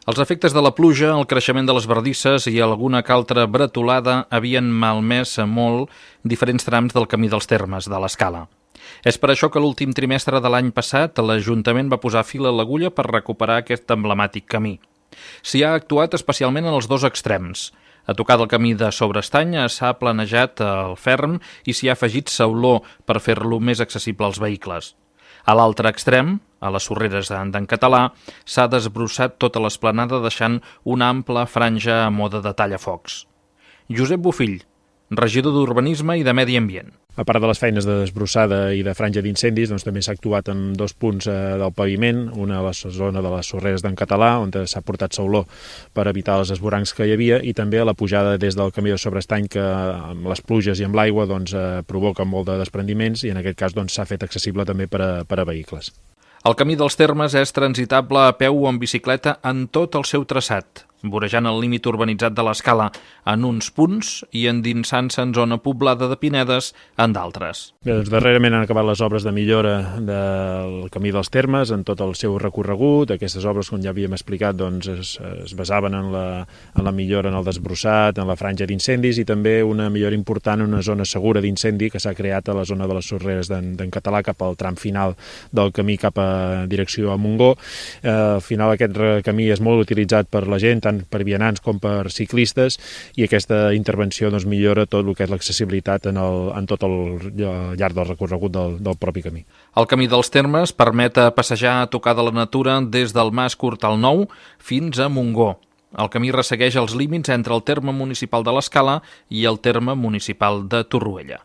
Els efectes de la pluja, el creixement de les bardisses i alguna que altra bretolada havien malmès molt diferents trams del camí dels Termes, de l'Escala. És per això que l'últim trimestre de l'any passat l'Ajuntament va posar fil a l'agulla per recuperar aquest emblemàtic camí. S'hi ha actuat especialment en els dos extrems. A tocar del camí de Sobreestany s'ha planejat el ferm i s'hi ha afegit sauló per fer-lo més accessible als vehicles. A l'altre extrem, a les sorreres d'en Català, s'ha desbrossat tota l'esplanada deixant una ampla franja a moda de tallafocs. Josep Bofill, regidor d'Urbanisme i de Medi Ambient. A part de les feines de desbrossada i de franja d'incendis, també s'ha actuat en dos punts del paviment, una a la zona de les sorreres d'en Català, on s'ha portat sauló per evitar els esvorancs que hi havia, i també a la pujada des del camí de Sobreestany, que amb les pluges i amb l'aigua provoca molt de desprendiments, i en aquest cas s'ha fet accessible també per a vehicles. El camí dels Termes és transitable a peu o en bicicleta en tot el seu traçat, vorejant el límit urbanitzat de l'Escala en uns punts i endinsant-se en zona poblada de pinedes en d'altres. Darrerament han acabat les obres de millora del camí dels Termes en tot el seu recorregut. Aquestes obres, com ja havíem explicat, es basaven en la millora en el desbrossat, en la franja d'incendis i també una millora important en una zona segura d'incendi que s'ha creat a la zona de les sorreres d'en Català cap al tram final del camí cap a direcció a Montgó. Al final aquest camí és molt utilitzat per la gent, tant per vianants com per ciclistes, i aquesta intervenció millora tot el que és l'accessibilitat en tot el llarg del recorregut del propi camí. El camí dels Termes permet passejar a tocar de la natura des del Mas Cortal Nou fins a Montgó. El camí ressegueix els límits entre el terme municipal de l'Escala i el terme municipal de Torroella.